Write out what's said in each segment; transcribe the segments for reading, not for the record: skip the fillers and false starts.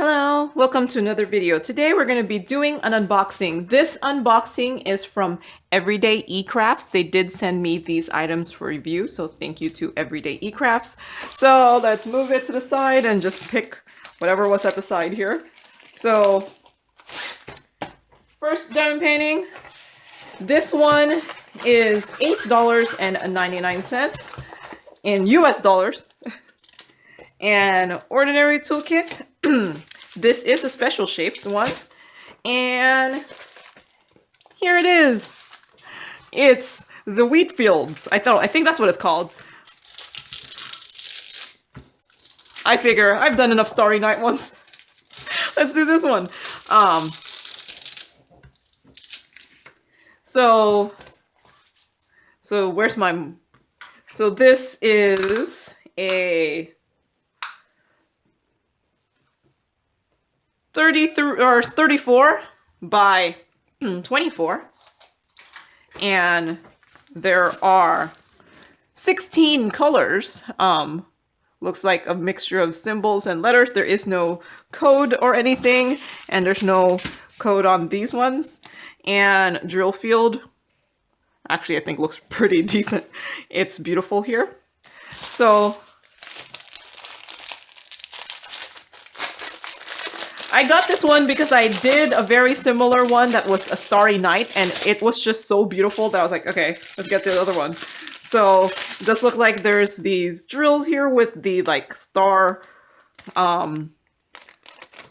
Hello, welcome to another video. Today we're going to be doing an unboxing. This unboxing is from Everydayecrafts. They did send me these items for review, so thank you to Everydayecrafts. So let's move it to the side and just pick whatever was at the side here. So first diamond painting. This one is $8.99 in US dollars. An ordinary toolkit. This is a special shaped one, and here it is. It's the wheat fields. I think that's what it's called. I figure I've done enough Starry Night ones. Let's do this one. So where's my? So this is a 34 by 24, and there are 16 colors. Looks like a mixture of symbols and letters. There is no code or anything, and there's no code on these ones. And drill field, actually I think looks pretty decent. It's beautiful here. So I got this one because I did a very similar one that was a Starry Night, and it was just so beautiful that I was like, okay, let's get the other one. So it does look like there's these drills here with the like star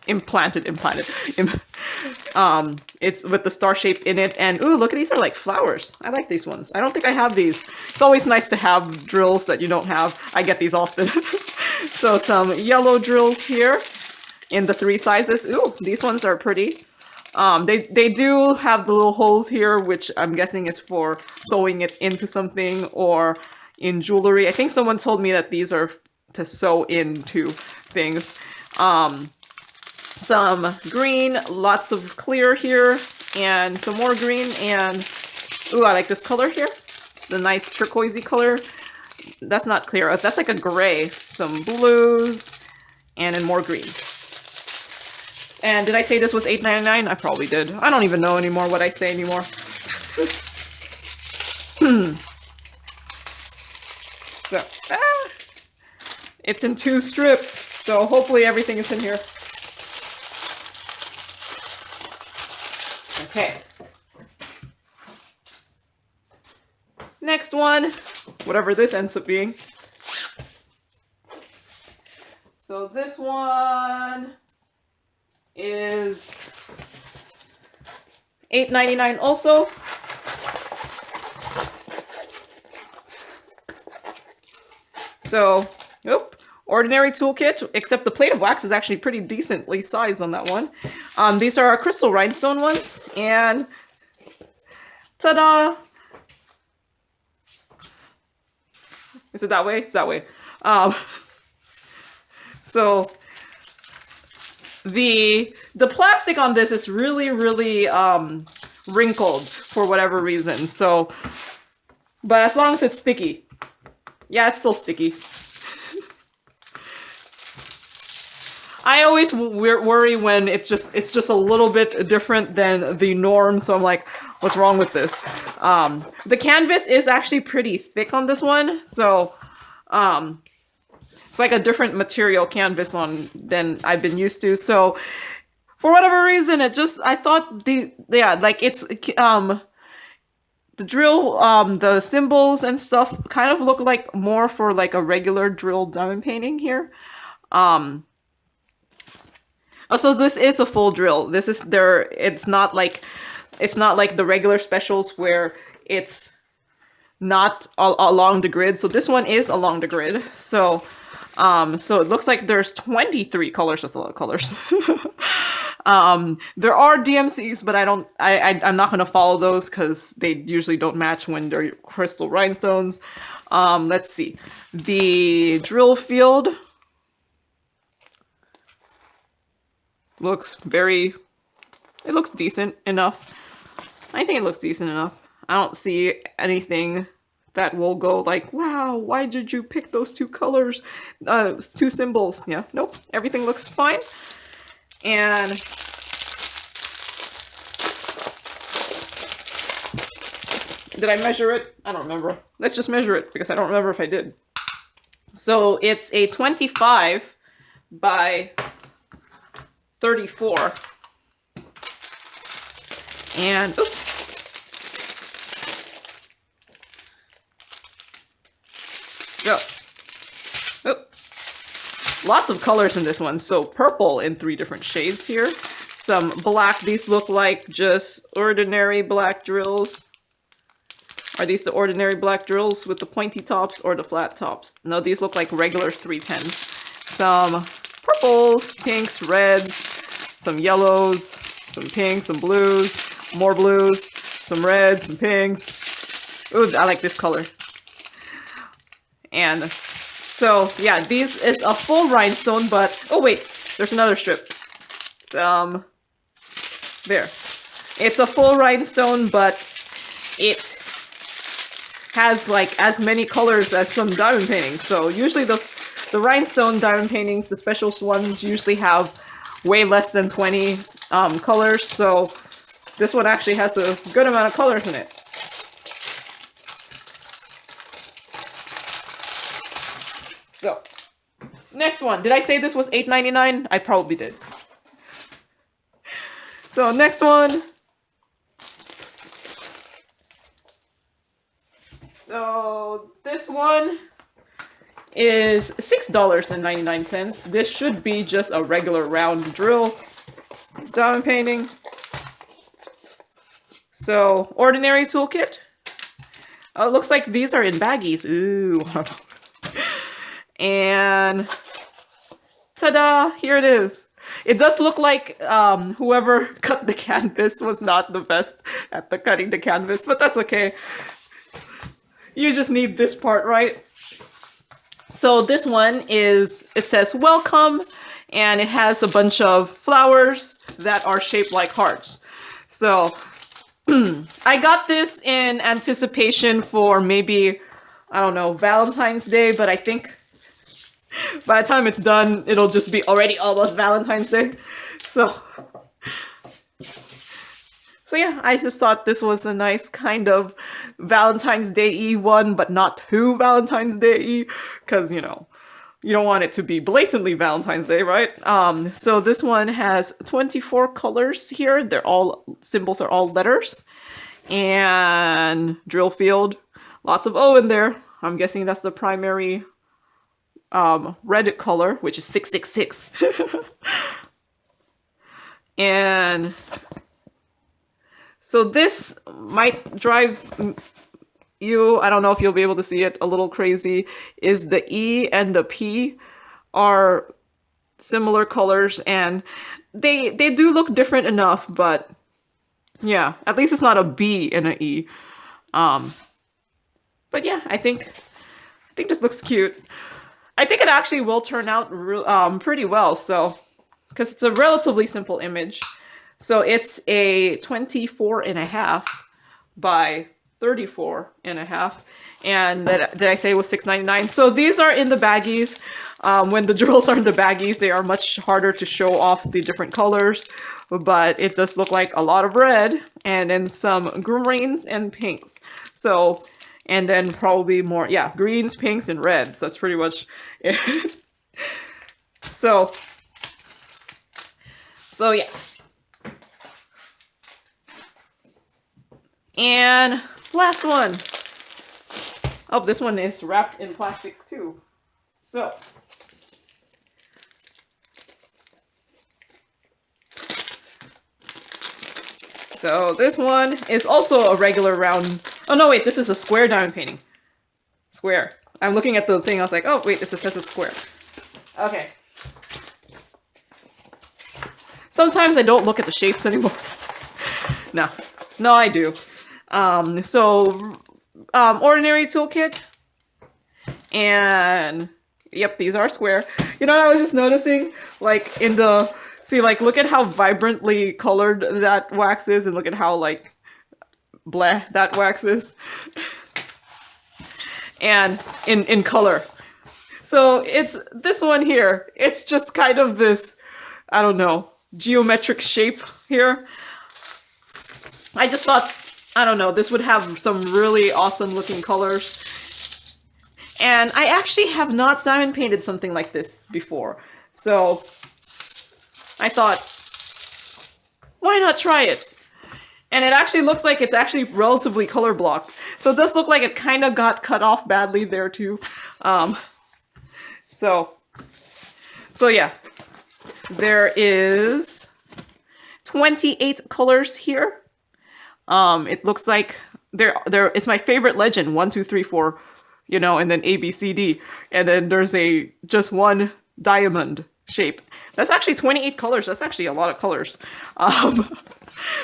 implanted. It's with the star shape in it, and ooh, look at these are like flowers. I like these ones. I don't think I have these. It's always nice to have drills that you don't have. I get these often. So some yellow drills here in the 3 sizes. Ooh, these ones are pretty. They do have the little holes here, which I'm guessing is for sewing it into something or in jewelry. I think someone told me that these are to sew into things. Some green, lots of clear here, and some more green, and ooh, I like this color here. It's the nice turquoisey color. That's not clear. That's like a gray. Some blues, and then more green. And did I say this was $8.99? I probably did. I don't even know anymore what I say anymore. So, it's in 2 strips, so hopefully everything is in here. Okay. Next one, whatever this ends up being. So this one is $8.99 also. So, ordinary toolkit, except the plate of wax is actually pretty decently sized on that one. These are our crystal rhinestone ones, and ta-da! Is it that way? It's that way. So the plastic on this is really wrinkled for whatever reason. So, but as long as it's sticky, yeah, it's still sticky. I always worry when it's just a little bit different than the norm. So I'm like, what's wrong with this? The canvas is actually pretty thick on this one, so it's like a different material canvas than I've been used to. So for whatever reason, I thought the drill, the symbols and stuff kind of look like more for like a regular drill diamond painting here. So this is a full drill. This is it's not like the regular specials where it's not along the grid. So this one is along the grid. So it looks like there's 23 colors. That's a lot of colors. There are DMCs, but I'm not going to follow those because they usually don't match when they're crystal rhinestones. Let's see. The drill field looks it looks decent enough. I think it looks decent enough. I don't see anything that will go like, wow, why did you pick those 2 colors, 2 symbols? Yeah, nope, everything looks fine. And did I measure it? I don't remember. Let's just measure it because I don't remember if I did. So it's a 25 by 34. And oops. So, lots of colors in this one. So purple in 3 different shades here. Some black. These look like just ordinary black drills. Are these the ordinary black drills with the pointy tops or the flat tops? No, these look like regular 310s. Some purples, pinks, reds, some yellows, some pinks, some blues, more blues, some reds, some pinks. Ooh, I like this color. And so, yeah, these is a full rhinestone, but, oh wait, there's another strip. There. It's a full rhinestone, but it has like as many colors as some diamond paintings. So usually the rhinestone diamond paintings, the special ones, usually have way less than 20 colors. So this one actually has a good amount of colors in it. So next one. Did I say this was $8.99? I probably did. So next one. So this one is $6.99. This should be just a regular round drill diamond painting. So ordinary toolkit. Oh, it looks like these are in baggies. Ooh. And ta-da! Here it is. It does look like whoever cut the canvas was not the best at the cutting the canvas, but that's okay. You just need this part, right? So this one is, it says welcome, and it has a bunch of flowers that are shaped like hearts. So I got this in anticipation for maybe, I don't know, Valentine's Day, but I think by the time it's done, it'll just be already almost Valentine's Day. So yeah, I just thought this was a nice kind of Valentine's Day-y one, but not too Valentine's Day-y, because, you know, you don't want it to be blatantly Valentine's Day, right? So this one has 24 colors here. They're all, symbols are all letters. And drill field, lots of O in there. I'm guessing that's the primary red color, which is 666. And so this might drive you, I don't know if you'll be able to see it, a little crazy, is the E and the P are similar colors, and they do look different enough, but yeah, at least it's not a B and an E. But yeah, I think this looks cute. I think it actually will turn out pretty well, so, because it's a relatively simple image. So it's a 24.5 by 34.5. And did I say it was $6.99? So these are in the baggies. When the drills are in the baggies, they are much harder to show off the different colors. But it does look like a lot of red, and then some greens and pinks. So, and then probably more, yeah, greens, pinks, and reds. That's pretty much it. So yeah. And last one. Oh, this one is wrapped in plastic too. So this one is also a regular round. Oh no, wait, this is a square diamond painting. Square. I'm looking at the thing. I was like, oh wait, this says a square. Okay. Sometimes I don't look at the shapes anymore. No, I do. Ordinary toolkit, and yep, these are square. You know what I was just noticing? Like in the, see, like look at how vibrantly colored that wax is, and look at how like bleh that wax is. And in color. So it's this one here. It's just kind of this, I don't know, geometric shape here. I just thought, I don't know, this would have some really awesome looking colors. And I actually have not diamond painted something like this before. So I thought, why not try it? And it actually looks like it's actually relatively color blocked. So it does look like it kind of got cut off badly there too. So yeah, there is 28 colors here. It looks like there it's my favorite legend, 1, 2, 3, 4, you know, and then A, B, C, D. And then there's just one diamond shape. That's actually 28 colors. That's actually a lot of colors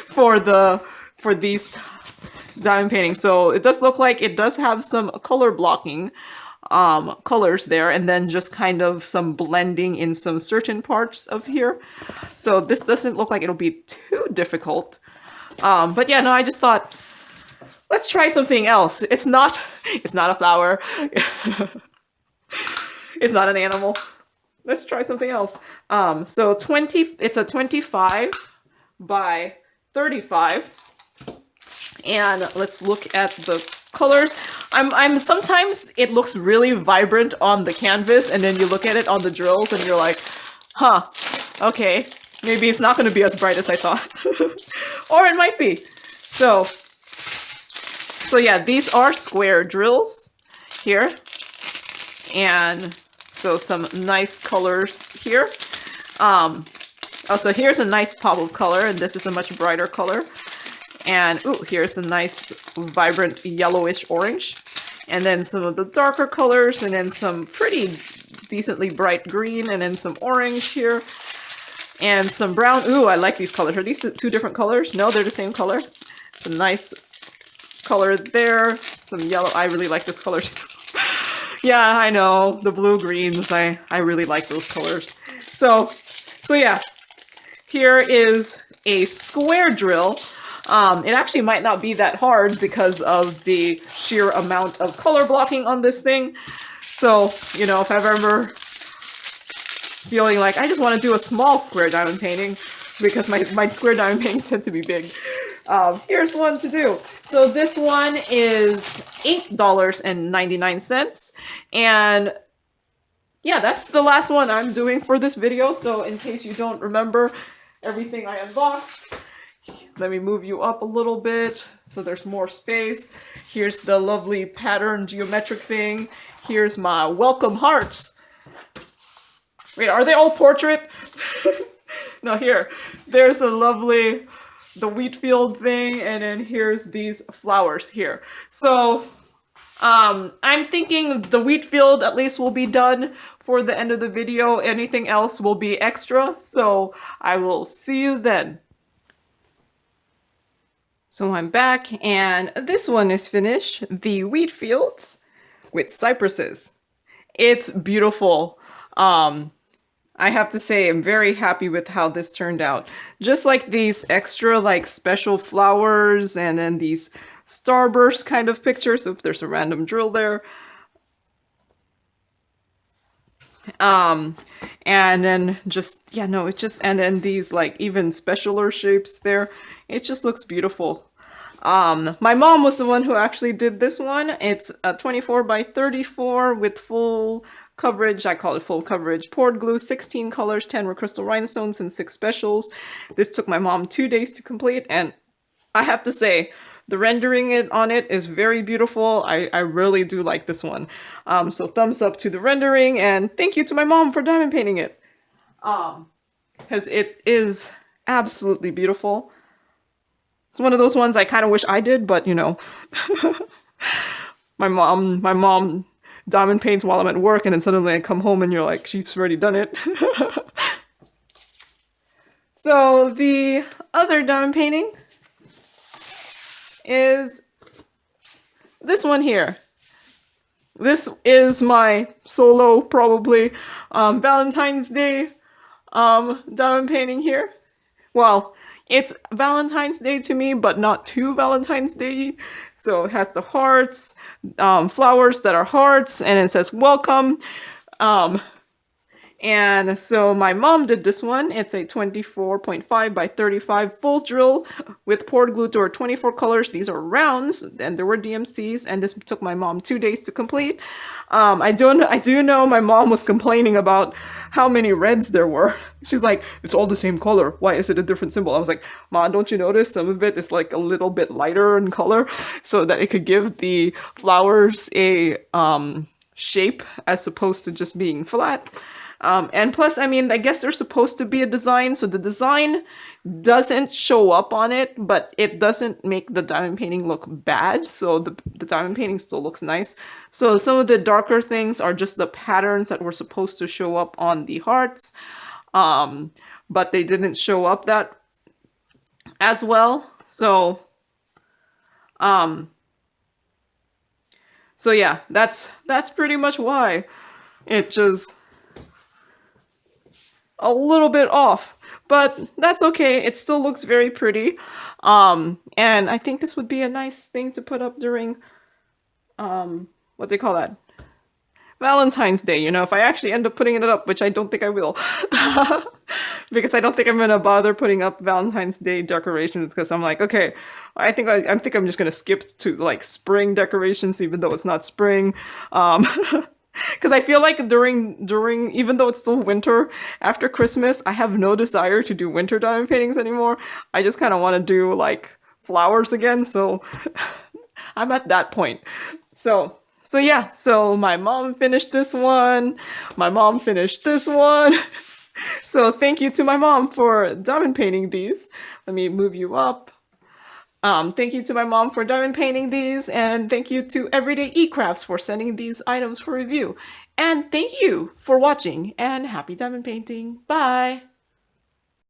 for these diamond paintings. So it does look like it does have some color blocking colors there, and then just kind of some blending in some certain parts of here. So this doesn't look like it'll be too difficult. But yeah, no, I just thought, let's try something else. It's not a flower. It's not an animal. Let's try something else. So it's a 25 by 35. And let's look at the colors. Sometimes it looks really vibrant on the canvas, and then you look at it on the drills and you're like, huh, okay, maybe it's not going to be as bright as I thought. Or it might be. So yeah, these are square drills here. And so some nice colors here. Also, here's a nice pop of color, and this is a much brighter color. And ooh, here's a nice vibrant yellowish orange. And then some of the darker colors, and then some pretty decently bright green, and then some orange here. And some brown. Ooh, I like these colors. Are these two different colors? No, they're the same color. Some nice color there. Some yellow. I really like this color too. Yeah, I know. The blue greens. I really like those colors. So yeah. Here is a square drill. It actually might not be that hard because of the sheer amount of color blocking on this thing. So, you know, if I've ever feeling like I just want to do a small square diamond painting, because my square diamond paintings tend to be big, here's one to do. So this one is $8.99. And yeah, that's the last one I'm doing for this video. So in case you don't remember everything I unboxed, let me move you up a little bit so there's more space. Here's the lovely pattern geometric thing. Here's my welcome hearts. Wait, are they all portrait? No, here. There's the wheat field thing, and then here's these flowers here. So I'm thinking the wheat field at least will be done for the end of the video. Anything else will be extra. So I will see you then. So I'm back, and this one is finished. The wheat fields with cypresses. It's beautiful. I have to say I'm very happy with how this turned out. Just like these extra like special flowers, and then these starburst kind of pictures. Oops, there's a random drill there. And then just, yeah, no, it's just, and then these like even specialer shapes there. It just looks beautiful. My mom was the one who actually did this one. It's a 24 by 34 with full coverage. I call it full coverage. Poured glue, 16 colors, 10 were crystal rhinestones, and 6 specials. This took my mom 2 days to complete, and I have to say, the rendering on it is very beautiful. I really do like this one. So thumbs up to the rendering, and thank you to my mom for diamond painting it. Because it is absolutely beautiful. It's one of those ones I kind of wish I did, but you know, my mom diamond paints while I'm at work, and then suddenly I come home and you're like, she's already done it. So the other diamond painting is this one here. This is my solo, probably, Valentine's Day diamond painting here. Well, it's Valentine's Day to me, but not too Valentine's Day. So it has the hearts, flowers that are hearts, and it says welcome. And so my mom did this one. It's a 24.5 by 35 full drill with poured glue door, 24 colors. These are rounds, and there were DMCs, and this took my mom 2 days to complete. I do know my mom was complaining about how many reds there were. She's like, it's all the same color. Why is it a different symbol? I was like, Mom, don't you notice some of it is like a little bit lighter in color so that it could give the flowers a shape as opposed to just being flat. And plus, I mean, I guess there's supposed to be a design, so the design doesn't show up on it, but it doesn't make the diamond painting look bad, so the diamond painting still looks nice. So some of the darker things are just the patterns that were supposed to show up on the hearts, but they didn't show up that as well. So yeah, that's pretty much why it just a little bit off, but that's okay. It still looks very pretty. And I think this would be a nice thing to put up during, what they call that? Valentine's Day, you know, if I actually end up putting it up, which I don't think I will. Because I don't think I'm going to bother putting up Valentine's Day decorations, because I'm like, okay, I think I'm just going to skip to like spring decorations, even though it's not spring. Because I feel like during even though it's still winter, after Christmas, I have no desire to do winter diamond paintings anymore. I just kind of want to do like flowers again. So I'm at that point. So yeah. So my mom finished this one. My mom finished this one. So thank you to my mom for diamond painting these. Let me move you up. Thank you to my mom for diamond painting these, and thank you to Everydayecrafts for sending these items for review. And thank you for watching, and happy diamond painting. Bye!